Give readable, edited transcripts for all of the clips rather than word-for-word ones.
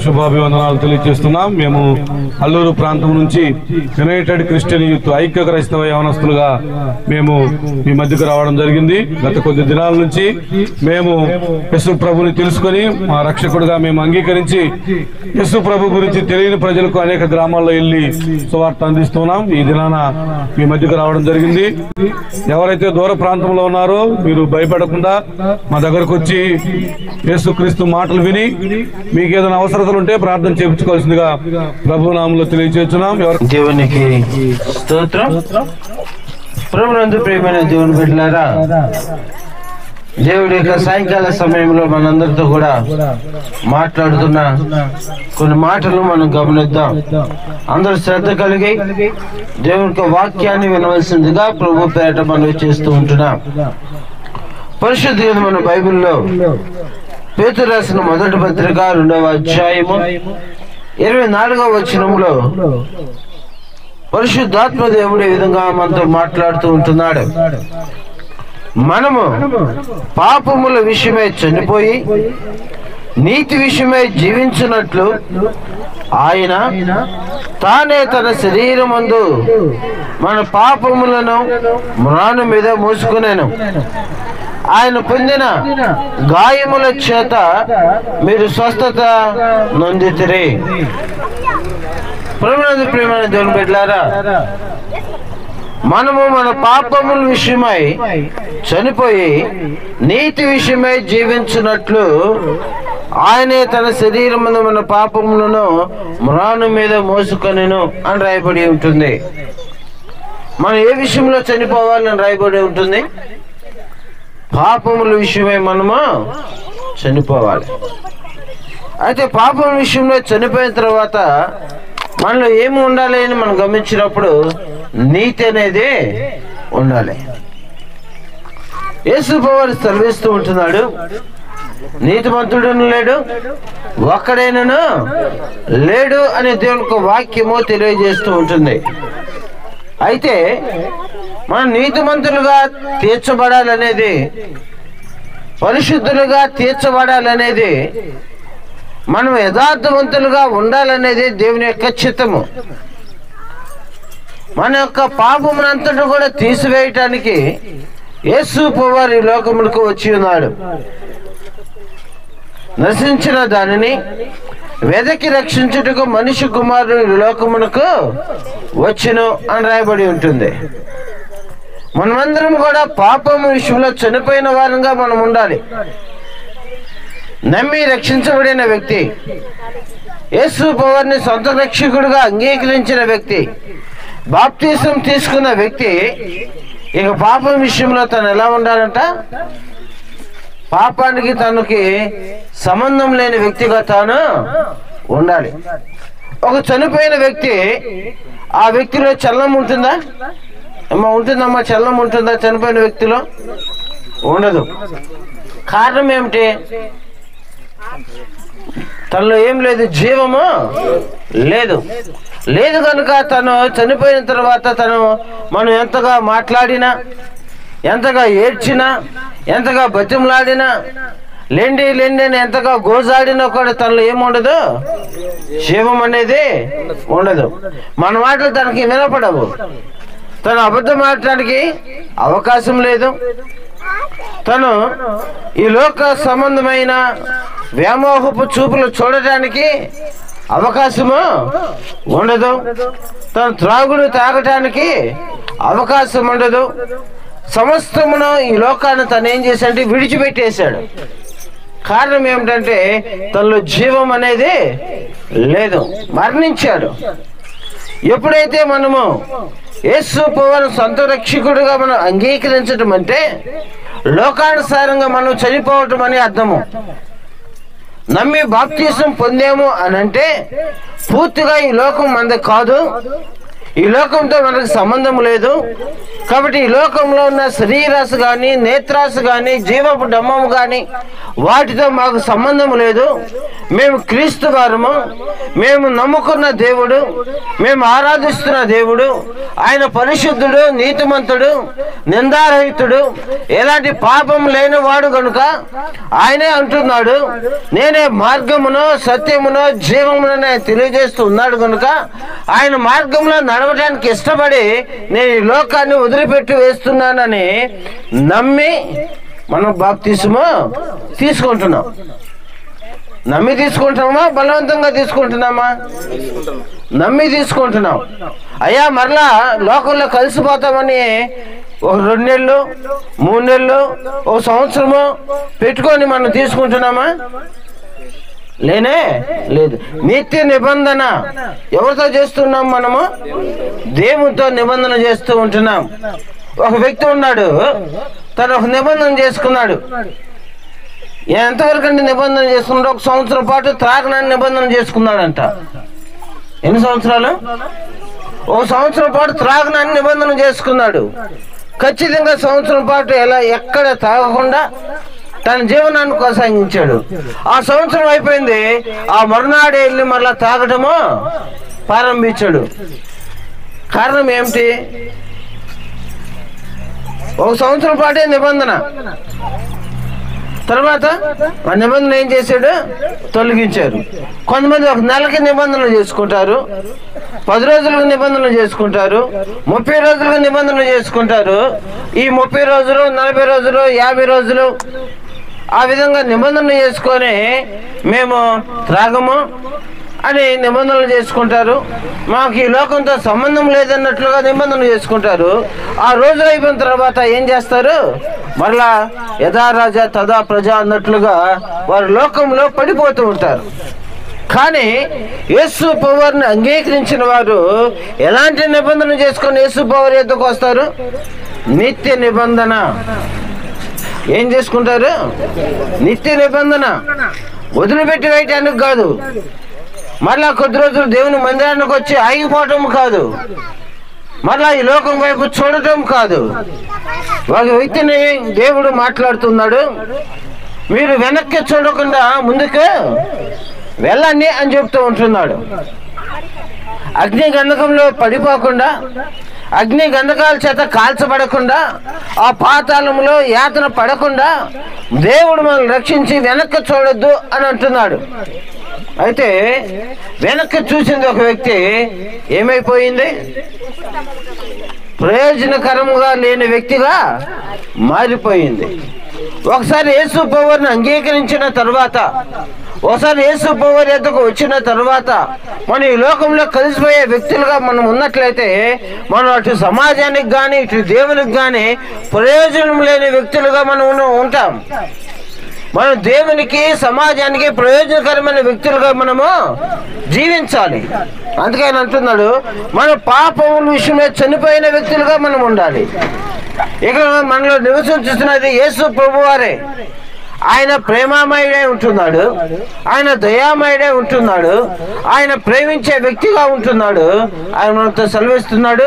శుభాభివందనాలు తెలియజేస్తున్నాం. మేము అల్లూరు ప్రాంతం నుంచి యునైటెడ్ క్రిస్టియన్ యూత్ ఐక్య క్రైస్తవ యవనస్తులుగా మేము మీ మధ్యకు రావడం జరిగింది. గత కొద్ది దినాల నుంచి మేము యేసు ప్రభుని తెలుసుకొని మా రక్షకుడుగా మేము అంగీకరించి యేసు ప్రభు గురించి తెలియని ప్రజలకు అనేక గ్రామాల్లో వెళ్ళి సువార్త అందిస్తున్నాం. ఈ దినాన మీ మధ్యకు రావడం జరిగింది. ఎవరైతే దూర ప్రాంతంలో ఉన్నారో మీరు భయపడకుండా మా దగ్గరకు వచ్చి యేసుక్రీస్తు మాటలు విని మీకు ఏదైనా అవసరతలు ఉంటే ప్రార్థన చేయించుకోవాల్సిందిగా ప్రభు నామములో తెలియజేస్తున్నాం. దేవునికి స్తోత్రం. ప్రభునందు ప్రియమైన దేవుని బిడ్డలారా, దేవుడి యొక్క సాయంకాల సమయంలో మనందరితో కూడా మాట్లాడుతున్న కొన్ని మాటలు మనం గమనిద్దాం. అందరూ శ్రద్ధ కలిగి దేవుని యొక్క వాక్యాన్ని వినవలసిందిగా ప్రభు పేరట మనం చేస్తూ ఉంటున్నాం. పరిశుద్ధ మన బైబిల్లో పేతురు రాసిన మొదటి పత్రిక 2వ అధ్యాయము 24వ వచనంలో పరిశుద్ధాత్మ దేవుడు ఈ విధంగా మనతో మాట్లాడుతూ ఉంటున్నాడు. మనము పాపముల విషయమై చనిపోయి నీతి విషయమై జీవించినట్లు ఆయన తానే తన శరీరమందు మన పాపములను మ్రాను మీద మోసుకునేను. ఆయన పొందిన గాయముల చేత మీరు స్వస్థత నొందితిరి. ప్రభునందు ప్రియమైన దేవుని బిడ్డలారా, మనము మన పాపముల విషయమై చనిపోయి నీతి విషయమై జీవించినట్లు ఆయనే తన శరీరమును మన పాపములను మ్రాను మీద మోసుకొనెను అని రాయబడి ఉంటుంది. మనం ఏ విషయంలో చనిపోవాలని రాయబడి ఉంటుంది? పాపముల విషయమై మనము చనిపోవాలి. అయితే పాపం విషయంలో చనిపోయిన తర్వాత మనలో ఏమి ఉండాలి అని మనం గమనించినప్పుడు నీతి అనేది ఉండాలి. యేసు ప్రభువు సెలవిస్తూ ఉంటున్నాడు, నీతిమంతుడును లేడు, ఒక్కడైనను లేడు అనే దేవుని యొక్క వాక్యము తెలియజేస్తూ ఉంటుంది. అయితే మనం నీతిమంతులుగా తీర్చబడాలనేది, పరిశుద్ధులుగా తీర్చబడాలనేది, మనం యథార్థవంతులుగా ఉండాలనేది దేవుని యొక్క చిత్తము. మన యొక్క పాపమునంతటి కూడా తీసివేయటానికి యేసు ప్రభువు ఈ లోకములకు వచ్చి ఉన్నాడు. నశించిన దానిని వెదకి రక్షించుటకు మనిషి కుమారుడు ఈ లోకమునకు వచ్చును అని రాయబడి ఉంటుంది. మనమందరం కూడా పాపము విషయంలో చనిపోయిన వారంగా మనం ఉండాలి. నమ్మి రక్షించబడిన వ్యక్తి, యేసు ప్రభువుని సొంత రక్షకుడుగా అంగీకరించిన వ్యక్తి, బాప్తిసం తీసుకున్న వ్యక్తి ఇక పాపం విషయంలో తను ఎలా ఉండాలంట? పాపానికి తనకి సంబంధం లేని వ్యక్తిగా తాను ఉండాలి. ఒక చనిపోయిన వ్యక్తి, ఆ వ్యక్తిలో చలనం ఉంటుందా? ఉంటుందమ్మా, చలనం ఉంటుందా చనిపోయిన వ్యక్తిలో? ఉండదు. కారణం ఏమిటి? తనలో ఏం లేదు, జీవము లేదు. లేదు కనుక తను చనిపోయిన తర్వాత మనం ఎంతగా మాట్లాడినా, ఎంతగా ఏడ్చినా, ఎంతగా బతిమలాడినా, లేండి అని ఎంతగా గోజాడినా కూడా తనలో ఏముండదు, జీవం అనేది ఉండదు. మన మాటలు తనకి వినపడవు. తను అబద్ధం మాట్లాడడానికి అవకాశం లేదు. తను ఈ లోక సంబంధమైన వ్యామోహపు చూపులు చూడటానికి అవకాశము ఉండదు. తను త్రాగుడు తాగటానికి అవకాశం ఉండదు. సమస్తమును ఈ లోకాన్ని తను ఏం చేశాడంటే విడిచిపెట్టేశాడు. కారణం ఏమిటంటే తనలో జీవం అనేది లేదు, మరణించాడు. ఎప్పుడైతే మనము యేసు ప్రభువును సొంత రక్షకుడుగా మనం అంగీకరించడం అంటే లోకానుసారంగా మనం చనిపోవటం అని అర్థము. నమ్మి బాప్తిసం పొందాము అని అంటే పూర్తిగా ఈ లోకం మనది కాదు, ఈ లోకంతో మనకు సంబంధం లేదు. కాబట్టి ఈ లోకంలో ఉన్న శరీరాశ కానీ, నేత్రాశ కానీ, జీవపు డమ్మము కానీ వాటితో మాకు సంబంధం లేదు. మేము క్రీస్తు వారము, మేము నమ్ముకున్న దేవుడు, మేము ఆరాధిస్తున్న దేవుడు, ఆయన పరిశుద్ధుడు, నీతిమంతుడు, నిందారహితుడు, ఎలాంటి పాపం లేనివాడు కనుక ఆయనే అంటున్నాడు, నేనే మార్గమును సత్యమును జీవమును తెలియజేస్తూ ఉన్నాడు కనుక ఆయన మార్గంలో నడవడానికి ఇష్టపడి నేను ఈ లోకాన్ని వదిలిపెట్టి వేస్తున్నానని నమ్మి మనం బాప్తిస్మము తీసుకుంటున్నాం. నమ్మి తీసుకుంటున్నామా, బలవంతంగా తీసుకుంటున్నామా? నమ్మి తీసుకుంటున్నాం. అయ్యా మరలా లోకంలో కలిసిపోతామని ఒక 2 నెలలు 3 నెలలు ఒక సంవత్సరము పెట్టుకొని మనం తీసుకుంటున్నామా? లేనే లేదు. నిత్య నిబంధన ఎవరితో చేస్తున్నాం? మనము దేవునితో నిబంధన చేస్తూ ఉంటున్నాం. ఒక వ్యక్తి ఉన్నాడు, తను ఒక నిబంధన చేసుకున్నాడు. ఎంతవరకు అంటే నిబంధన చేసుకున్నాడు? 1 సంవత్సరం పాటు త్రాగనని నిబంధన చేసుకున్నాడంట. ఎన్ని సంవత్సరాలు? 1 సంవత్సరం పాటు త్రాగనని నిబంధన చేసుకున్నాడు. ఖచ్చితంగా సంవత్సరం పాటు ఎక్కడ తాగకుండా తన జీవనాన్ని కొనసాగించాడు. ఆ సంవత్సరం అయిపోయింది, ఆ మరునాడే వెళ్ళి మరలా తాగటము ప్రారంభించాడు. కారణం ఏమిటి? 1 సంవత్సరం పాటే నిబంధన. తర్వాత ఆ నిబంధన ఏం చేశాడు? తొలగించారు. కొంతమంది 1 నెలకి నిబంధనలు చేసుకుంటారు, 10 రోజులకు నిబంధనలు చేసుకుంటారు, 30 రోజులకు నిబంధనలు చేసుకుంటారు. ఈ 30 రోజులు 40 రోజులు 50 రోజులు ఆ విధంగా నిబంధనలు చేసుకొని మేము త్రాగము అని నిబంధనలు చేసుకుంటారు. మాకు ఈ లోకంతో సంబంధం లేదన్నట్లుగా నిబంధనలు చేసుకుంటారు. ఆ రోజులు అయిపోయిన తర్వాత ఏం చేస్తారు? మరలా యథా రాజా తదా ప్రజ అన్నట్లుగా వారు లోకంలో పడిపోతూ ఉంటారు. కానీ యేసు పవర్ని అంగీకరించిన వారు ఎలాంటి నిబంధన చేసుకొని యేసు పవర్ ఎద్దుకు వస్తారు? నిత్య నిబంధన. ఏం చేసుకుంటారు? నిత్య నిబంధన. వదిలిపెట్టి వేయటానికి కాదు, మరలా కొద్ది రోజులు దేవుని మందిరానికి వచ్చి ఆగిపోవటం కాదు, మరలా ఈ లోకం వైపు చూడటం కాదు. ఒక వ్యక్తిని దేవుడు మాట్లాడుతున్నాడు, మీరు వెనక్కి చూడకుండా ముందుకు వెళ్ళండి అని చెప్తూ ఉంటున్నాడు. అగ్ని గంధకంలో పడిపోకుండా, అగ్ని గంధకాల చేత కాల్చబడకుండా, ఆ పాతాళంలో యాతన పడకుండా దేవుడు మనల్ని రక్షించి వెనక్కి చూడొద్దు అని అంటున్నాడు. అయితే వెనక్కి చూసింది ఒక వ్యక్తి ఏమైపోయింది? ప్రయోజనకరంగా లేని వ్యక్తిగా మారిపోయింది. ఒకసారి యేసు పవర్ని అంగీకరించిన తర్వాత, ఒకసారి యేసు పవర్ ఎద్దకు వచ్చిన తర్వాత మనం ఈ లోకంలో కలిసిపోయే వ్యక్తులుగా మనం ఉన్నట్లయితే మనం అటు సమాజానికి కానీ ఇటు దేవునికి కానీ ప్రయోజనం లేని వ్యక్తులుగా మనం ఉంటాం. మనం దేవునికి సమాజానికి ప్రయోజనకరమైన వ్యక్తులుగా మనము జీవించాలి. అందుకని అంటున్నాడు, మన పాపముల విషయంలో చనిపోయిన వ్యక్తులుగా మనం ఉండాలి. ఇక్కడ మనలో నివసించుతున్నది యేసు ప్రభువారే. ఆయన ప్రేమామయుడే ఉంటున్నాడు, ఆయన దయామయుడే ఉంటున్నాడు, ఆయన ప్రేమించే వ్యక్తిగా ఉంటున్నాడు. ఆయన మనతో సెలవిస్తున్నాడు,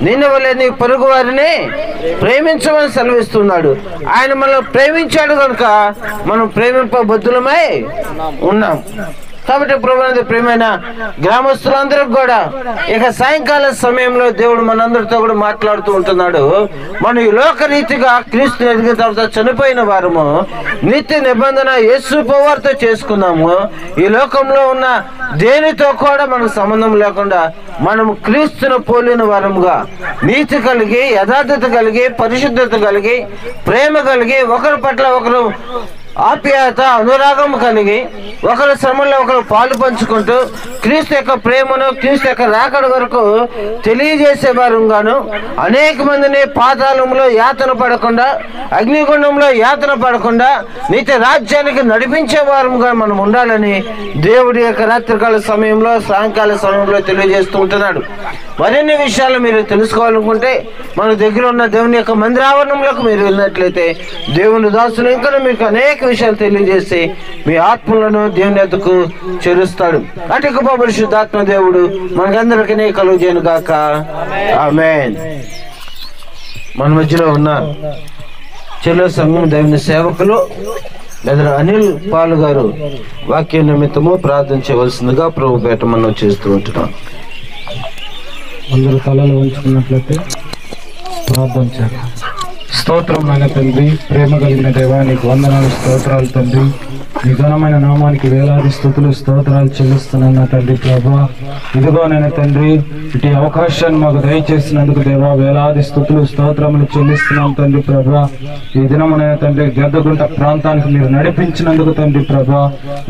నిన్ను వలె నీ పొరుగు వారిని ప్రేమించమని సెలవిస్తున్నాడు. ఆయన మనల్ని ప్రేమించాడు కనుక మనం ప్రేమింపబద్ధులమై ఉన్నాం. కాబట్టి ప్రభువునందు ప్రియమైన గ్రామస్తులందరికీ కూడా ఇక సాయంకాల సమయంలో దేవుడు మనందరితో కూడా మాట్లాడుతూ ఉంటున్నాడు. మనం ఈ లోకరీతిగా క్రీస్తు ఎదిగిన తర్వాత చనిపోయిన వారము నిత్య నిబంధన యేసు పవర్తో చేసుకున్నాము. ఈ లోకంలో ఉన్న దేనితో కూడా మనకు సంబంధం లేకుండా మనము క్రీస్తును పోలిన వారముగా నీతి కలిగి, యథార్థత కలిగి, పరిశుద్ధత కలిగి, ప్రేమ కలిగి, ఒకరి పట్ల ఒకరు ఆప్యాయత అనురాగం కలిగి, ఒకరి శ్రమలో ఒకరు పాలు పంచుకుంటూ క్రీస్తు యొక్క ప్రేమను, క్రీస్తు యొక్క రాకడ వరకు తెలియజేసే వారంగాను, అనేక మందిని పాతాళంలో యాతన పడకుండా, అగ్నిగుండంలో యాతన పడకుండా నిత్య రాజ్యానికి నడిపించే వారంగా మనం ఉండాలని దేవుడి యొక్క రాత్రికాల సమయంలో, సాయంకాల సమయంలో తెలియజేస్తూ ఉంటున్నాడు. మరిన్ని విషయాలు మీరు తెలుసుకోవాలనుకుంటే మన దగ్గర ఉన్న దేవుని యొక్క మందిరావరణంలోకి మీరు వెళ్ళినట్లయితే దేవుని దాసులు ఇంకా మీకు అనేక విషయాలు తెలియజేసి మీ ఆత్మలను దేవుని యొద్దకు చేరుస్తాడు. అటు గొప్ప పరిశుద్ధాత్మ దేవుడు మనకందరికీ కలుగజేయును గాక. ఆమేన్. మన మధ్యలో ఉన్న చెలో సంఘం దేవుని సేవకులు లేదా అనిల్ పాల్ గారు వాక్య నిమిత్తము ప్రార్థన చేయవలసిందిగా ప్రభు పేట మనం చేస్తూ ఉంటున్నాం. అందరూ తలలు ఉంచుకున్నట్లయితే ప్రార్థన చేద్దాం. స్తోత్రం నాయన తండ్రి, ప్రేమ కలిగిన దేవా, నీకు వందనాలు, స్తోత్రాలు తండ్రి. నీ ఘనమైన నామానికి వేలాది స్తుతులు స్తోత్రాలు చెల్లిస్తున్నాను తండ్రి ప్రభా. ఇదిగో నేను తండ్రి ఇటు అవకాశాన్ని మాకు దయచేసినందుకు దేవా వేలాది స్తుతులు స్తోత్రములు చెల్లిస్తున్నాం తండ్రి ప్రభా. ఈ దినమునైన తండ్రి గద్దగుంట ప్రాంతానికి మీరు నడిపించినందుకు తండ్రి ప్రభా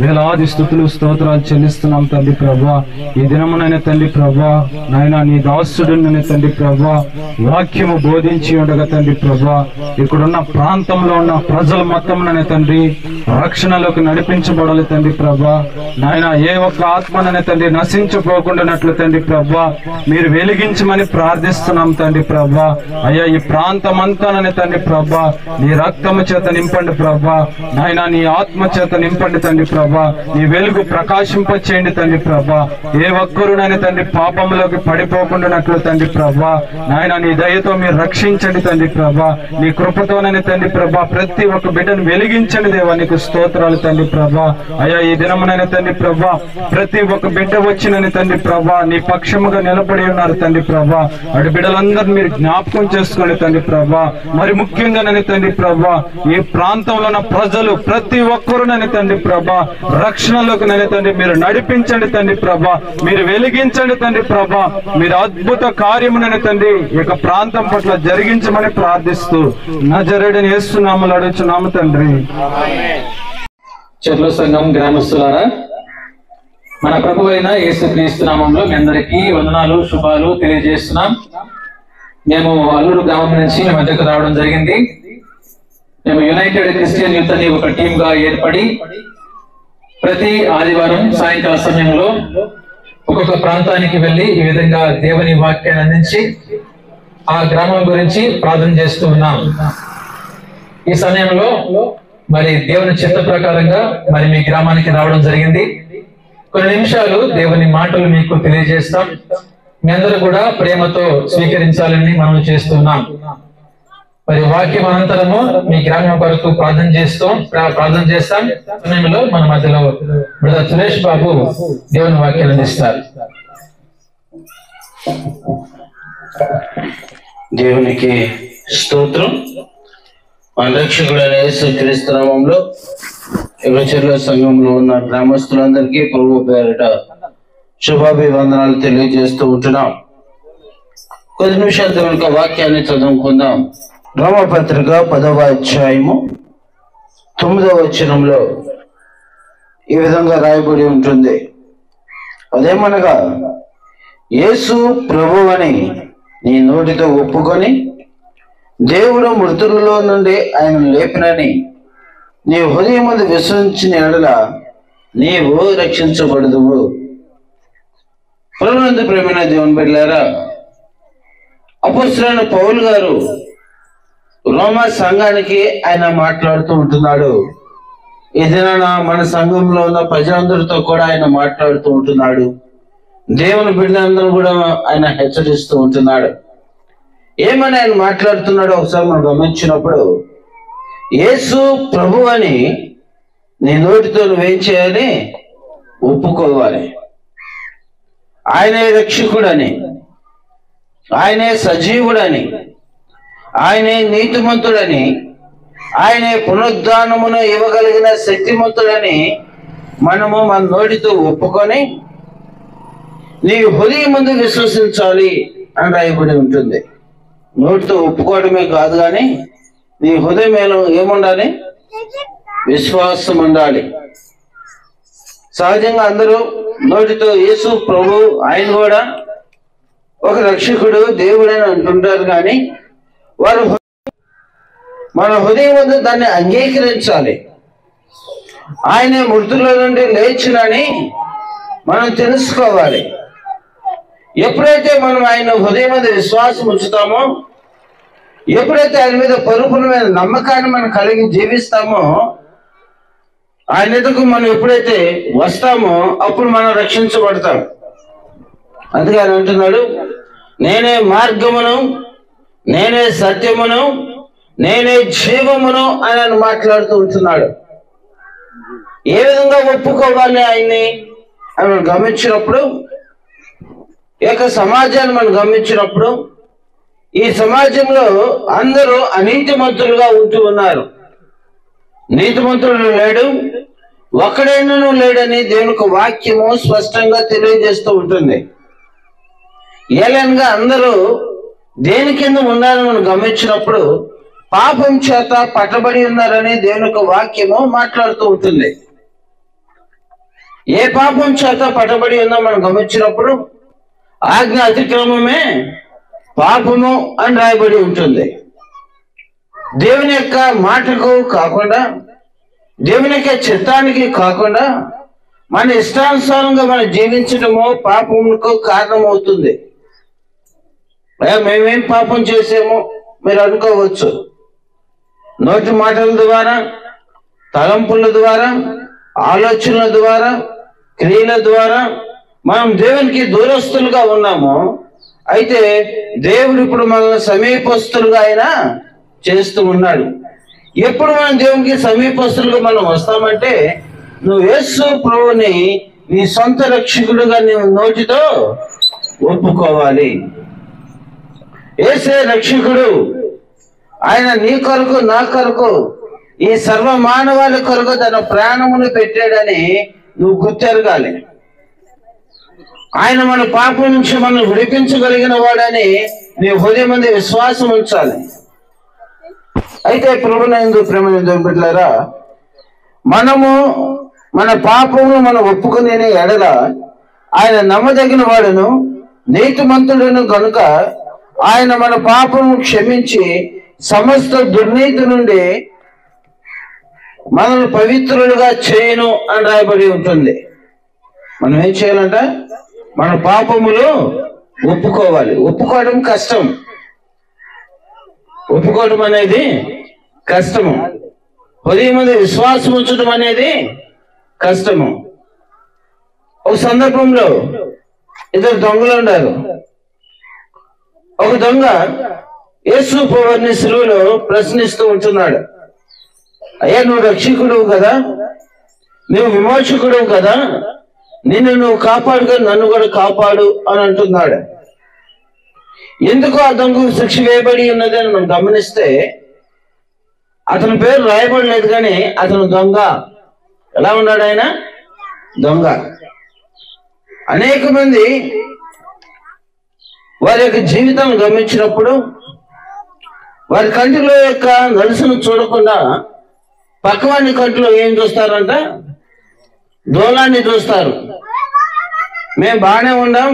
వేలాది స్తుతులు స్తోత్రాలు చెల్లిస్తున్నాం తండ్రి ప్రభా. ఈ దినమునైన తండ్రి ప్రభా నాయన నీ దాసుడుని తండ్రి ప్రభా వాక్యము బోధించి ఉండగా తండ్రి ప్రభా ఇక్కడున్న ప్రాంతంలో ఉన్న ప్రజల మొత్తంలోనే తండ్రి రక్షణలోకి నడిపించబడాలి తండ్రి ప్రభా. నాయన ఏ ఒక్క ఆత్మననే తండ్రి నశించిపోకుండానట్లు తండ్రి ప్రభా మీరు వెలిగించమని ప్రార్థిస్తున్నాం తండ్రి ప్రభా. అయ్యా ఈ ప్రాంతం అంతాననే తండ్రి ప్రభా నీ రక్తము చేత నింపండి ప్రభా. నాయన నీ ఆత్మ చేత నింపండి తండ్రి ప్రభా. నీ వెలుగు ప్రకాశింపచేయండి తండ్రి ప్రభా. ఏ ఒక్కరునైనా తండ్రి పాపంలోకి పడిపోకుండానట్లు తండ్రి ప్రభా నాయన నీ దయతో మీరు రక్షించండి తండ్రి ప్రభా. నీ కృపతోనని తండ్రి ప్రభా ప్రతి ఒక్క బిడ్డను వెలిగించండి దేవా. నీకు స్తోత్రాలు తండ్రి ప్రభా. అయ్యా ఈ దినమునైనా తండ్రి ప్రభా ప్రతి ఒక్క బిడ్డ వచ్చినని తండ్రి ప్రభా నీ పక్షముగా నిలబడి ఉన్నారు తండ్రి ప్రభా. అటు బిడ్డలందరూ మీరు జ్ఞాపకం చేసుకోండి తండ్రి ప్రభా. మరి ముఖ్యంగానని తండ్రి ప్రభా ఈ ప్రాంతంలో ఉన్న ప్రజలు ప్రతి ఒక్కరునని తండ్రి ప్రభా రక్షణలోకి నని తండ్రి మీరు నడిపించండి తండ్రి ప్రభా. మీరు వెలిగించండి తండ్రి ప్రభా. మీరు అద్భుత కార్యమునని తండ్రి ఈ యొక్క ప్రాంతం పట్ల జరిగించమని ప్రార్థిస్తూ నజరేయుడైన యేసు నామములో అడుగుచున్నాము తండ్రి. చెర్ల సంఘం గ్రామస్తులారా, మన ప్రభు అయిన యేసుక్రీస్తు నామంలో మీ అందరికీ వందనాలు శుభాలు తెలియజేస్తున్నాం. మేము అల్లూరు గ్రామం నుంచి మీ మధ్యకు రావడం జరిగింది. మేము యునైటెడ్ క్రిస్టియన్ యూత్ అని ఒక టీమ్ గా ఏర్పడి ప్రతి ఆదివారం సాయంకాల సమయంలో ఒక్కొక్క ప్రాంతానికి వెళ్లి ఈ విధంగా దేవుని వాక్యాన్ని అందించి ఆ గ్రామం గురించి ప్రార్థన చేస్తూ ఉన్నాం. ఈ సమయంలో మరి దేవుని చిత్త ప్రకారంగా మరి మీ గ్రామానికి రావడం జరిగింది. కొన్ని నిమిషాలు దేవుని మాటలు మీకు తెలియజేస్తాం. మీ అందరూ కూడా ప్రేమతో స్వీకరించాలని మనం చేస్తున్నాం. మరి వాక్యం అనంతరము మీ గ్రామం కొరకు ప్రార్థన చేస్తాం. సమయంలో మన మధ్యలో బ్రదర్ సురేష్ బాబు దేవుని వాక్యాన్ని అందిస్తారు. దేవునికి స్తోత్రం. మన రక్షకుడైన యేసుక్రీస్తు నామములో చెర్ల సంఘంలో ఉన్న గ్రామస్తులందరికీ ప్రభు పేరిట శుభాభివందనాలు తెలియజేస్తూ ఉంటున్నాం. కొద్ది నిమిషాలు దేవుని వాక్యాన్ని చదువుకుందాం. రోమపత్రిక 10వ అధ్యాయము 9వ వచనంలో ఈ విధంగా రాయబడి ఉంటుంది. అదేమనగా యేసు ప్రభువని నీ నోటితో ఒప్పుకొని దేవుడు మృతులలో నుండి ఆయన లేపినని నీ హృదయమందు విశ్వసించిన ఎడల నీవు రక్షించబడదువు. ప్రభునందు ప్రేమైన దేవుని బిడ్డలారా, అపొస్తలుడైన పౌలు గారు రోమా సంఘానికి ఆయన మాట్లాడుతూ ఉంటున్నాడు. ఈ దినాన మన సంఘంలో ఉన్న ప్రజలందరితో కూడా ఆయన మాట్లాడుతూ ఉంటున్నాడు. దేవుని బిడ్డలందరూ కూడా ఆయన హెచ్చరిస్తూ ఉంటున్నాడు. ఏమని ఆయన మాట్లాడుతున్నాడో ఒకసారి మనం గమనించినప్పుడు, యేసు ప్రభు అని నీ నోటితో నువ్వేం చేయాలి? ఒప్పుకోవాలి. ఆయనే రక్షకుడని, ఆయనే సజీవుడని, ఆయనే నీతిమంతుడని, ఆయనే పునరుద్ధానమును ఇవ్వగలిగిన శక్తిమంతుడని మనము మన నోటితో ఒప్పుకొని నీ హృదయం ముందు విశ్వసించాలి అని రాయబడి ఉంటుంది. నోటితో ఒప్పుకోవడమే కాదు కానీ నీ హృదయంలో ఏముండాలి? విశ్వాసం ఉండాలి. సహజంగా అందరూ నోటితో యేసు ప్రభు ఆయన కూడా ఒక రక్షకుడు దేవుడని అంటుంటారు, కానీ వారు మన హృదయం ముందు దాన్ని అంగీకరించాలి. ఆయనే మృతుల నుండి లేచినని మనం తెలుసుకోవాలి. ఎప్పుడైతే మనం ఆయన హృదయం మీద విశ్వాసం ఉంచుతామో, ఎప్పుడైతే ఆయన మీద పరిపూర్ణమైన నమ్మకాన్ని మనం కలిగి జీవిస్తామో, ఆయన ఎదుకు మనం ఎప్పుడైతే వస్తామో అప్పుడు మనం రక్షించబడతాం. అందుకే ఆయన అంటున్నాడు, నేనే మార్గమును, నేనే సత్యమును, నేనే జీవమును అని ఆయన మాట్లాడుతూ ఉంటున్నాడు. ఏ విధంగా ఒప్పుకోవాలి ఆయన్ని అని మనం గమనించినప్పుడు, ఈ యొక్క సమాజాన్ని మనం గమనించినప్పుడు, ఈ సమాజంలో అందరూ అనీతిమంతులుగా ఉంటూ ఉన్నారు. నీతిమంతుడు లేడు, ఒక్కడైనను లేడని దేవునికి వాక్యము స్పష్టంగా తెలియజేస్తూ ఉంటుంది. ఏలైనగా అందరూ దేని కింద ఉన్నారని మనం గమనించినప్పుడు పాపం చేత పట్టబడి ఉన్నారని దేవునికి వాక్యము మాట్లాడుతూ ఉంటుంది. ఏ పాపం చేత పట్టబడి ఉందో మనం గమనించినప్పుడు ఆజ్ఞ అతిక్రమమే పాపము అని రాయబడి ఉంటుంది. దేవుని యొక్క మాటకు కాకుండా, దేవుని యొక్క చిత్తానికి కాకుండా మన ఇష్టానుసారంగా మనం జీవించడము పాపములకు కారణమవుతుంది. మేమేం పాపం చేసామో మీరు అనుకోవచ్చు. నోటి మాటల ద్వారా, తలంపుల ద్వారా, ఆలోచనల ద్వారా, క్రియల ద్వారా మనం దేవునికి దూరస్తులుగా ఉన్నాము. అయితే దేవుడు ఇప్పుడు మనల్ని సమీపస్తులుగా ఆయన చేస్తూ ఉన్నాడు. ఎప్పుడు మనం దేవునికి సమీపస్తులుగా మనం వస్తామంటే, నువ్వు యేసు ప్రభువుని నీ సొంత రక్షకుడుగా నీవు నోటితో ఒప్పుకోవాలి. యేసే రక్షకుడు, ఆయన నీ కొరకు నా కొరకు ఈ సర్వ మానవాళి కొరకు తన ప్రాణమును పెట్టాడని నువ్వు గుర్తెరగాలి. ఆయన మన పాపం నుంచి మనం విడిపించగలిగిన వాడని నీ హృదయం మీద విశ్వాసం ఉంచాలి. అయితే ప్రభునందు ప్రేమనందు బిడ్డలారా, మనము మన పాపమును మనం ఒప్పుకునే ఎడల ఆయన నమ్మదగిన వాడును నీతిమంతుడును కనుక ఆయన మన పాపము క్షమించి సమస్త దుర్నీతి నుండి మనల్ని పవిత్రులుగా చేయను అని రాయబడి ఉంటుంది. మనం ఏం చేయాలంట? మన పాపములు ఒప్పుకోవాలి. ఒప్పుకోవడం కష్టం, ఒప్పుకోవడం అనేది కష్టము. హృదయం మీద విశ్వాసం ఉంచడం అనేది కష్టము. ఒక సందర్భంలో ఇద్దరు దొంగలు ఉన్నారు. ఒక దొంగ యేసు ప్రభువుని సిలువలో ప్రశ్నిస్తూ ఉంటున్నాడు, అయ్యా నువ్వు రక్షకుడు కదా, నువ్వు విమోచకుడు కదా, నిన్ను నువ్వు కాపాడుకొని నన్ను కూడా కాపాడు అని అంటున్నాడు. ఎందుకు ఆ దొంగకు శిక్ష వేయబడి ఉన్నది అని మనం గమనిస్తే, అతని పేరు రాయబడలేదు కానీ అతను దొంగ. ఎలా ఉన్నాడు ఆయన? దొంగ. అనేక మంది వారి యొక్క జీవితాన్ని గమనించినప్పుడు వారి కంటిలో యొక్క నలుసును చూడకుండా పక్కవాని కంటిలో ఏం చూస్తారంట? దూలాన్ని చూస్తారు. మేము బాగానే ఉన్నాం,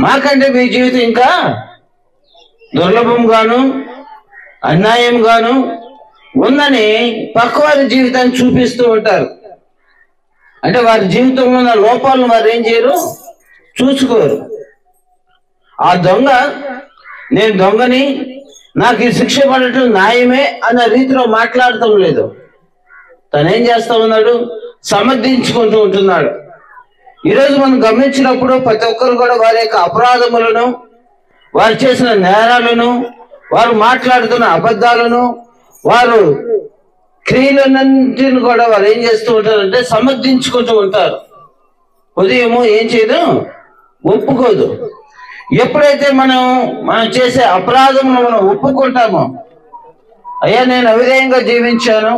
మాకంటే మీ జీవితం ఇంకా దుర్లభం గాను అన్యాయం గాను ఉందని పక్కవారి జీవితాన్ని చూపిస్తూ ఉంటారు. అంటే వారి జీవితంలో ఉన్న లోపాలను వారు ఏం చేయరు? చూసుకోరు. ఆ దొంగ, నేను దొంగని, నాకు ఈ శిక్ష పడటం న్యాయమే అన్న రీతిలో మాట్లాడటం లేదు. తనేం చేస్తా ఉన్నాడు? సమర్థించుకుంటూ ఉంటున్నాడు. ఈరోజు మనం గమనించినప్పుడు ప్రతి ఒక్కరు కూడా వారి యొక్క అపరాధములను, వారు చేసిన నేరాలను, వారు మాట్లాడుతున్న అబద్ధాలను, వారు క్రియలన్నింటిని కూడా వారు ఏం చేస్తూ ఉంటారంటే సమర్థించుకుంటూ ఉంటారు. ఉదయము ఏం చేయదు? ఒప్పుకోదు. ఎప్పుడైతే మనం చేసే అపరాధమును మనం ఒప్పుకుంటామో, అయ్యా నేను అవిధేయంగా జీవించాను,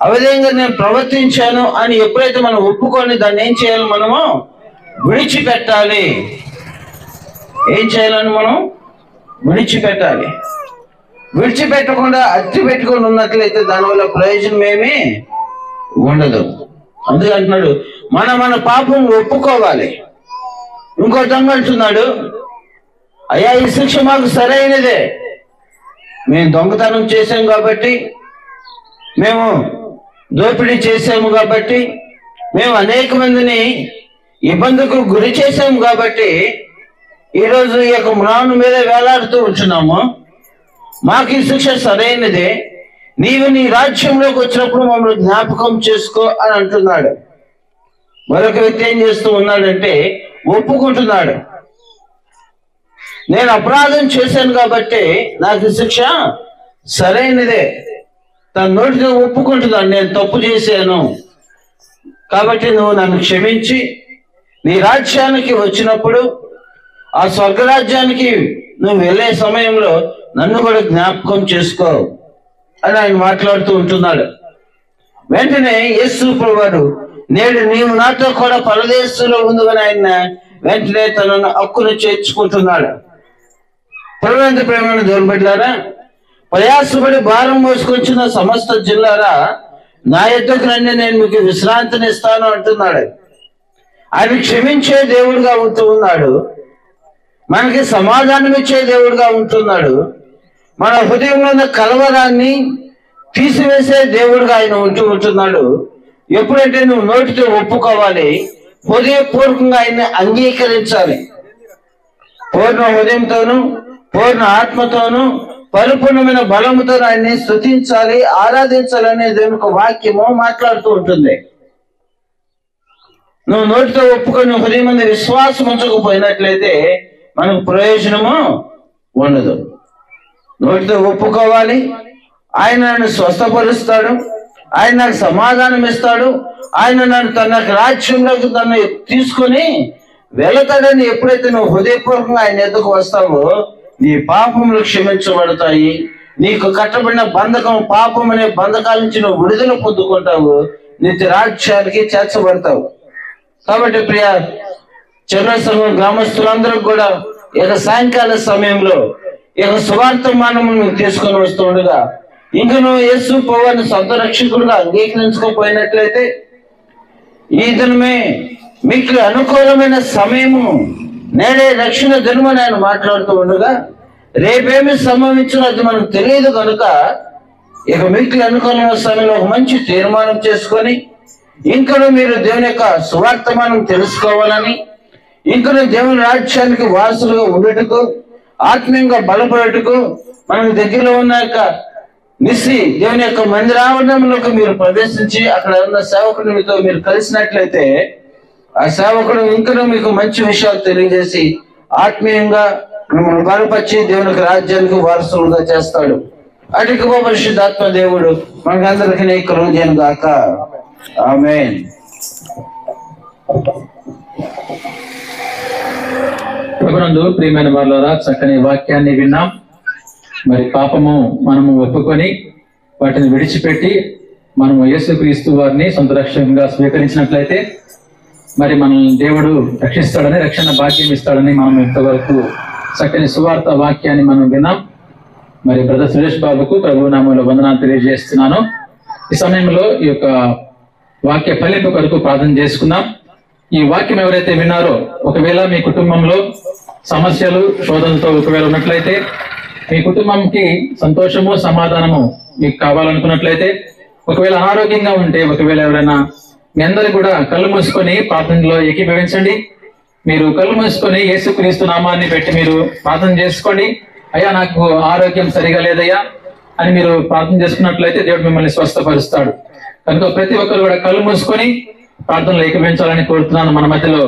అవిధేయంగా నేను ప్రవర్తించాను అని ఎప్పుడైతే మనం ఒప్పుకొని దాన్ని ఏం చేయాలి? మనము విడిచిపెట్టాలి. ఏం చేయాలని? మనం విడిచిపెట్టాలి. విడిచిపెట్టకుండా అట్టి పెట్టుకొని ఉన్నట్లయితే దానివల్ల ప్రయోజనం ఏమీ ఉండదు. అందుకే అంటున్నాడు, మన పాపం ఒప్పుకోవాలి. ఇంకో దొంగ అంటున్నాడు, అయ్యా ఈ శిక్ష మాకు సరైనదే, మేము దొంగతనం చేసాం కాబట్టి, మేము దోపిడీ చేసాము కాబట్టి, మేము అనేక మందిని ఇబ్బందులకు గురి చేసాము కాబట్టి ఈరోజు ఈ యొక్క మ్రాను మీద వేలాడుతూ ఉంటున్నాము. మాకు ఈ శిక్ష సరైనదే, నీవు నీ రాజ్యంలోకి వచ్చినప్పుడు మమ్మల్ని జ్ఞాపకం చేసుకో అని అంటున్నాడు. మరొక వ్యక్తి ఏం చేస్తూ ఉన్నాడంటే ఒప్పుకుంటున్నాడు, నేను అపరాధం చేశాను కాబట్టి నాకు శిక్ష సరైనదే. తన నోటితో ఒప్పుకుంటున్నాడు, నేను తప్పు చేశాను కాబట్టి నువ్వు నన్ను క్షమించి నీ రాజ్యానికి వచ్చినప్పుడు, ఆ స్వర్గరాజ్యానికి నువ్వు వెళ్ళే సమయంలో నన్ను కూడా జ్ఞాపకం చేసుకో అని ఆయన మాట్లాడుతూ ఉంటున్నాడు. వెంటనే యేసు ప్రభువారు, నేడు నీవు నాతో కూడా పరదేశంలో ఉందని ఆయన వెంటనే తనను హక్కును చేర్చుకుంటున్నాడు. ప్రభువైన ప్రేమను దేవుని బిడ్డలారా, ప్రయాసపడి భారం మోసుకొచ్చిన సమస్త జిల్లారా నా యొద్దకు రండి, నేను మీకు విశ్రాంతిని ఇస్తాను అంటున్నాడు. ఆయన క్షమించే దేవుడుగా ఉంటూ ఉన్నాడు, మనకి సమాధానం ఇచ్చే దేవుడుగా ఉంటున్నాడు, మన హృదయంలో ఉన్న కలవరాన్ని తీసివేసే దేవుడుగా ఆయన ఉంటున్నాడు. ఎప్పుడంటే నువ్వు నోటితో ఒప్పుకోవాలి, హృదయపూర్వకంగా ఆయన్ని అంగీకరించాలి. పూర్ణ హృదయంతోనూ పూర్ణ ఆత్మతోనూ పరిపూర్ణమైన బలముతో ఆయన్ని స్తుతించాలి, ఆరాధించాలనే దేవునికి వాక్యము మాట్లాడుతూ ఉంటుంది. నువ్వు నోటితో ఒప్పుకొని హృదయం మీద విశ్వాసం ఉంచకపోయినట్లయితే మనకు ప్రయోజనము ఉండదు. నోటితో ఒప్పుకోవాలి, ఆయన నన్ను స్వస్థపరుస్తాడు, ఆయన నాకు సమాధానం ఇస్తాడు, ఆయన నన్ను తన రాజ్యంలోకి తను తీసుకొని వెళతాడని ఎప్పుడైతే నువ్వు హృదయపూర్వకంగా ఆయన ఎద్దుకు వస్తావో నీ పాపములు క్షమించబడతాయి. నీకు కట్టబడిన బంధకం, పాపం అనే బంధకాల నుంచి నువ్వు విడుదల పొందుకుంటావు, నిత్య రాజ్యానికి చేర్చబడతావు. కాబట్టి ప్రియ చర్ల సంఘం గ్రామస్తులందరూ కూడా ఇక సాయంకాల సమయంలో ఇక సువార్తమానము తీసుకొని వస్తుండగా, ఇంకా నువ్వు యేసు ప్రభువుని సొంత రక్షకుడుగా అంగీకరించుకోపోయినట్లయితే ఈ దినమే మీకు అనుకూలమైన సమయము, నేడే రక్షణ దినమని ఆయన మాట్లాడుతూ ఉండగా, రేపేమి సంభవించినో అది మనకు తెలియదు కనుక ఇక మీకు అనుకూలమైన సమయంలో ఒక మంచి తీర్మానం చేసుకొని ఇంకను మీరు దేవుని యొక్క సువార్తమానం తెలుసుకోవాలని, ఇంకను దేవుని రాజ్యానికి వారసులుగా ఉండటకు, ఆత్మీయంగా బలపడటకు, మనకు దగ్గరలో ఉన్న యొక్క దేవుని యొక్క మందిరావరణంలోకి మీరు ప్రవేశించి అక్కడ ఉన్న సేవకునితో మీరు కలిసినట్లయితే ఆ సేవకుడు ఇంకనూ మీకు మంచి విషయాలు తెలియజేసి ఆత్మీయంగా మిమ్మల్ని బలపరిచి దేవునికి రాజ్యానికి వారసులుగా చేస్తాడు. అటుకు పరిశుద్ధాత్మ దేవుడు మనకందరికీ కలుగును గాక. ఆమేన్. ప్రభునందు ప్రియమైన వారులారా, చక్కని వాక్యాన్ని విన్నాం. మరి పాపము మనము ఒప్పుకొని వాటిని విడిచిపెట్టి మనము యేసుక్రీస్తు వారిని సొంత రక్షకునిగా స్వీకరించినట్లయితే మరి మనల్ని దేవుడు రక్షిస్తాడని, రక్షణ భాగ్యం ఇస్తాడని మనం ఇంతవరకు చక్కని సువార్త వాక్యాన్ని మనం విన్నాం. మరి బ్రదర్ సురేష్ బాబుకు ప్రభు నామములో వందనాలు తెలియజేస్తున్నాను. ఈ సమయంలో ఈ యొక్క వాక్య ఫలింపు కొరకు ప్రార్థన చేసుకుందాం. ఈ వాక్యం ఎవరైతే విన్నారో, ఒకవేళ మీ కుటుంబంలో సమస్యలు శోధనతో ఒకవేళ ఉన్నట్లయితే, మీ కుటుంబంకి సంతోషము సమాధానము మీకు కావాలనుకున్నట్లయితే, ఒకవేళ అనారోగ్యంగా ఉంటే, ఒకవేళ ఎవరైనా, మీ అందరూ కూడా కళ్ళు మూసుకొని ప్రార్థనలో ఏకీభవించండి. మీరు కళ్ళు మూసుకొని యేసుక్రీస్తు నామాన్ని పెట్టి మీరు ప్రార్థన చేసుకోండి. అయ్యా నాకు ఆరోగ్యం సరిగా లేదయ్యా అని మీరు ప్రార్థన చేసుకున్నట్లయితే దేవుడు మిమ్మల్ని స్వస్థపరుస్తాడు. కనుక ప్రతి ఒక్కరు కూడా కళ్ళు మూసుకొని ప్రార్థనలో ఏకీభవించాలని కోరుతున్నాను. మన మధ్యలో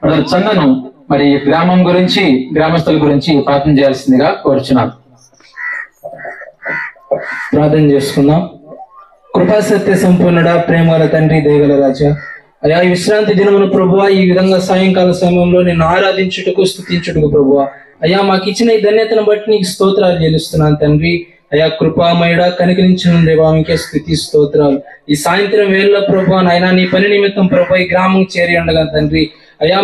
బ్రదర్ చందను మరి గ్రామం గురించి, గ్రామస్తుల గురించి ప్రార్థన చేయాల్సిందిగా కోరుచున్నాను. ప్రార్థన చేసుకుందాం. కృపాసత్య సంపూర్ణుడా, ప్రేమగల తండ్రి, దయగల రాజా, అయా ఈ విశ్రాంతి దినమున ప్రభువా ఈ విధంగా సాయంకాల సమయంలో నిన్ను ఆరాధించుటకు, స్తుతించుటకు ప్రభువా అయ్యా మాకు ఇచ్చిన ఈ ధన్యతను బట్టి నీకు స్తోత్రాలు చెల్లిస్తున్నాను తండ్రి. అయా కృపామయుడా, కనికరించిన దేవా మీకే స్తుతి స్తోత్రాలు. ఈ సాయంత్రం వేళ ప్రభువా నాయనా నీ పని నిమిత్తం ప్రభు ఈ గ్రామం చేరి ఉండగా తండ్రి, అయా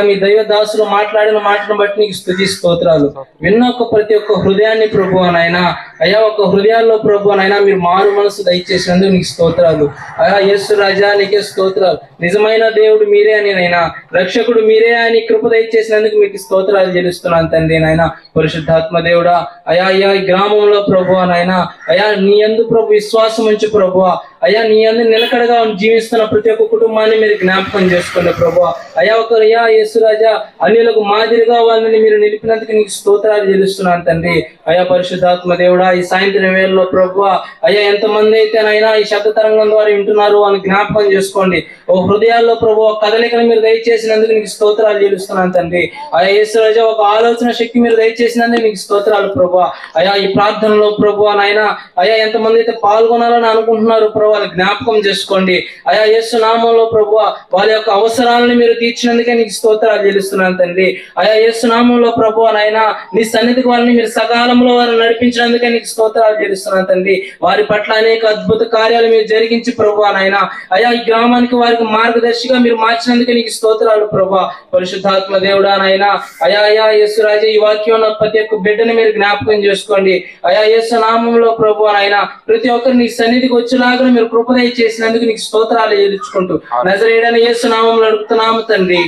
మీ దైవ దాసులు మాట్లాడిన మాటను బట్టి నీకు స్తుతి స్తోత్రాలు. విన్న ప్రతి ఒక్క హృదయాన్ని ప్రభువా నాయనా, అయా ఒక హృదయాల్లో ప్రభువా నాయనా మీరు మారు మనసు దయచేసినందుకు నీకు స్తోత్రాలు. అయా యేసు రాజా నీకే స్తోత్రాలు. నిజమైన దేవుడు మీరే అని నైనా, రక్షకుడు మీరే అని కృప దయచేసినందుకు మీకు స్తోత్రాలు చెల్లిస్తున్నాను తండ్రి. నాయన పరిశుద్ధాత్మ దేవుడా, అయా ఈ గ్రామంలో ప్రభువా నాయనా, అయా నీ యందు ప్రభు విశ్వాసం ఉంచి ప్రభువా, అయా నీ యందు నిలకడగా జీవిస్తున్న ప్రతి ఒక్క కుటుంబాన్ని మీరు జ్ఞాపకం చేసుకోండి ప్రభువా. అయా అయా యేసురాజా అన్యులకు మాదిరిగా వాళ్ళని మీరు నిలిపినందుకు నీకు స్తోత్రాలు చెల్లిస్తున్నాను తండ్రి. అయా పరిశుద్ధాత్మ దేవుడా, ఈ సాయంత్రం వేళలో ప్రభువా అయ్యా ఎంతమంది అయితేనైనా ఈ శబ్ద తరంగం ద్వారా వింటున్నారు అని జ్ఞాపకం చేసుకోండి. ఓ హృదయాల్లో ప్రభు కదలికను మీరు దయచేసినందుకు నీకు స్తోత్రాలు చెల్లిస్తున్నాను తండ్రి. అయా యేసురాజా ఒక ఆలోచన శక్తి మీరు దయచేసినందుకు నీకు స్తోత్రాలు ప్రభు. అయా ఈ ప్రార్థనలో ప్రభు నాయన అయా ఎంతమంది అయితే పాల్గొనాలని అనుకుంటున్నారు ప్రభు వాళ్ళ జ్ఞాపకం చేసుకోండి. అయా యేసు నామంలో ప్రభు వాళ్ళ యొక్క అవసరాలను మీరు తీర్చినందుకే నీకు స్తోత్రాలు చెల్లిస్తున్నాను తండ్రి. అయా యేసు నామంలో ప్రభు నాయన నీ సన్నిధికి వాళ్ళని మీరు సకాలంలో వారిని నడిపించినందుకే నీకు స్తోత్రాలు చెల్లిస్తున్నాను తండ్రి. వారి పట్ల అనేక అద్భుత కార్యాలు మీరు జరిగించి ప్రభు నాయన అయా ఈ గ్రామానికి వారికి మార్గదర్శిగా మీరు మార్చినందుకే నీకు స్తోత్రాలు ప్రభు. పరిశుద్ధాత్మ దేవుడా నాయన అయా అయా యేసురాజా ఈ వాక్యం ప్రతి ఒక్క బిడ్డని మీరు జ్ఞాపకం చేసుకోండి. అయా యేసు నామంలో ప్రభు నాయన ప్రతి ఒక్కరు నీ సన్నిధికి వచ్చేలాగా మీరు కృపదయ చేసినందుకు నీకు స్తోత్రాలు చెల్లించుకుంటూ నజరేయుడైన యేసు నామంలో అడుగుతున్నాము తండ్రి.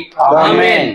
ఆమేన్.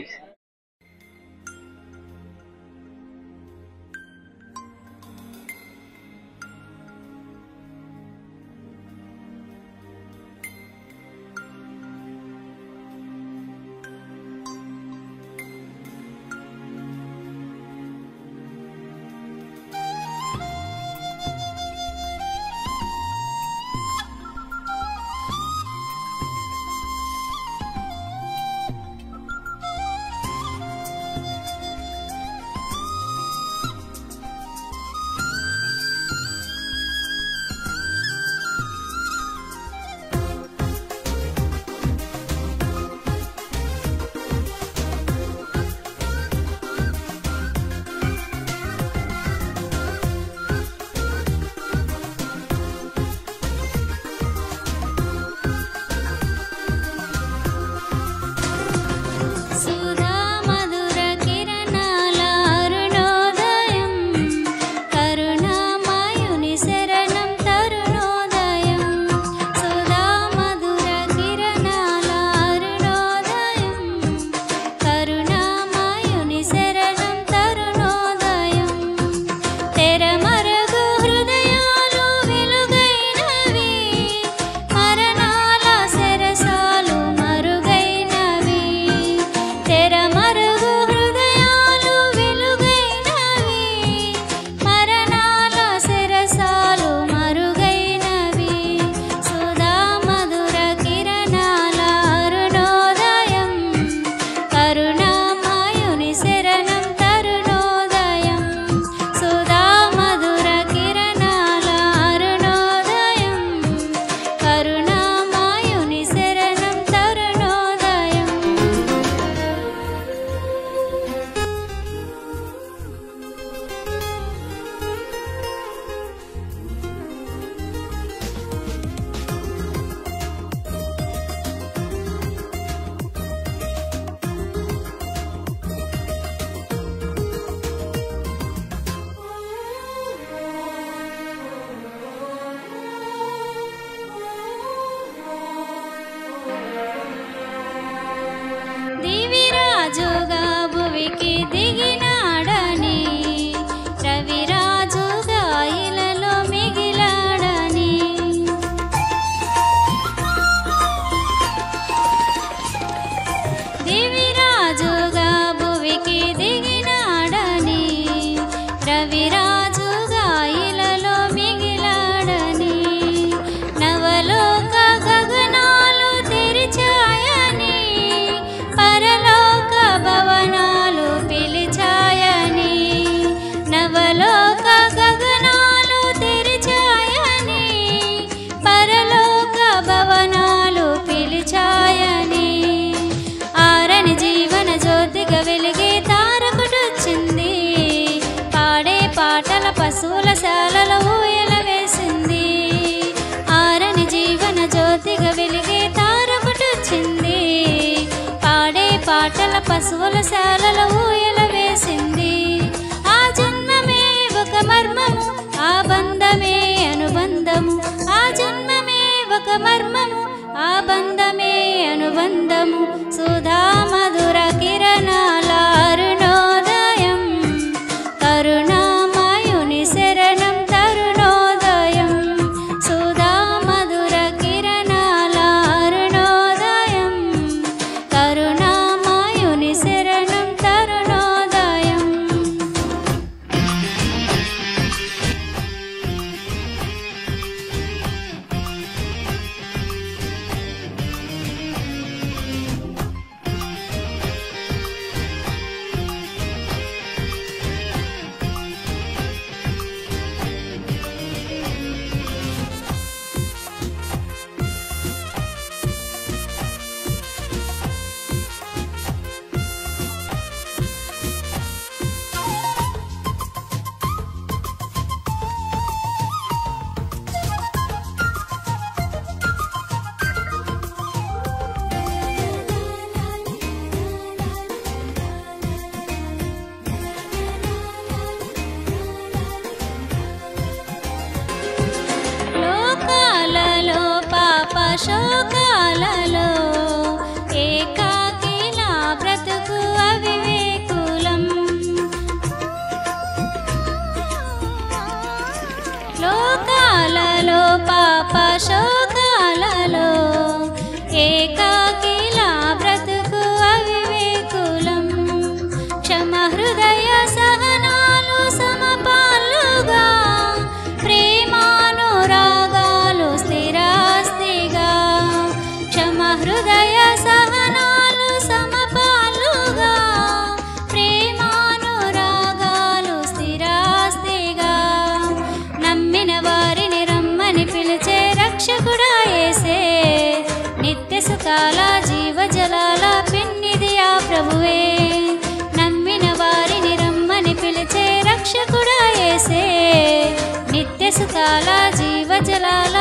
రాజుగా భువికి దిగినాడని, రవిరాజుగా ఇలలో మిగిలాడని, దివిరాజుగా భువికి దిగినాడని, రవిరాజుగా ఇలలో మిగిలాడని, నవలోక గగనాలు తెరిచాయని, పరలోక భవనాలు పిలిచాయని, నవలోక గగనాలు తెరిచాయని, పరలోక భవనాలు పిలిచాయని, ఆరని జీవన జ్యోతిగా వెలిగే తారకుడొచ్చింది, పాడే పాటల పశువుల శాలలో ఊయల వేసింది, ఆరని జీవన జ్యోతిగా వెలిగే తారకుడొచ్చింది, పాడే పాటల పశువుల శాలలో ఊయల వేసింది, ఆ జన్మమే ఒక మర్మము, ఆ బంధమే అనుబంధము, ఆ జన్మమే ఒక మర్మము, ఆ బంధమే అనుబంధము, సుధా మధుర కిరణాల అరుణోదయం, కరుణామయుని శరణం తరుణోదయం, సుధా మధుర కిరణాల అరుణోదయం, కరుణా శోకాలలో ఏకాకిలా బ్రతుకు అవివేకులం. లోకాలలో పాప శోకాలలో ఏకాకిలా బ్రతుకు అవివేకులం. క్షమ హృదయ సహనాలు సమపాలుగా ప్రేమానురాగాలు స్థిరాస్తిగా. క్షమ హృదయ సహనాలు సమపాలుగా ప్రేమానురాగాలు స్థిరాస్తిగా. నమ్మిన వారిని రమ్మని పిలిచే రక్షకుడా యేసే. నిత్య సుఖాల జీవజలాల పెన్నిది ఆ ప్రభువే. నమ్మిన వారిని రమ్మని పిలిచే రక్షకుడా యేసే. నిత్య సుఖాల జీవజలాల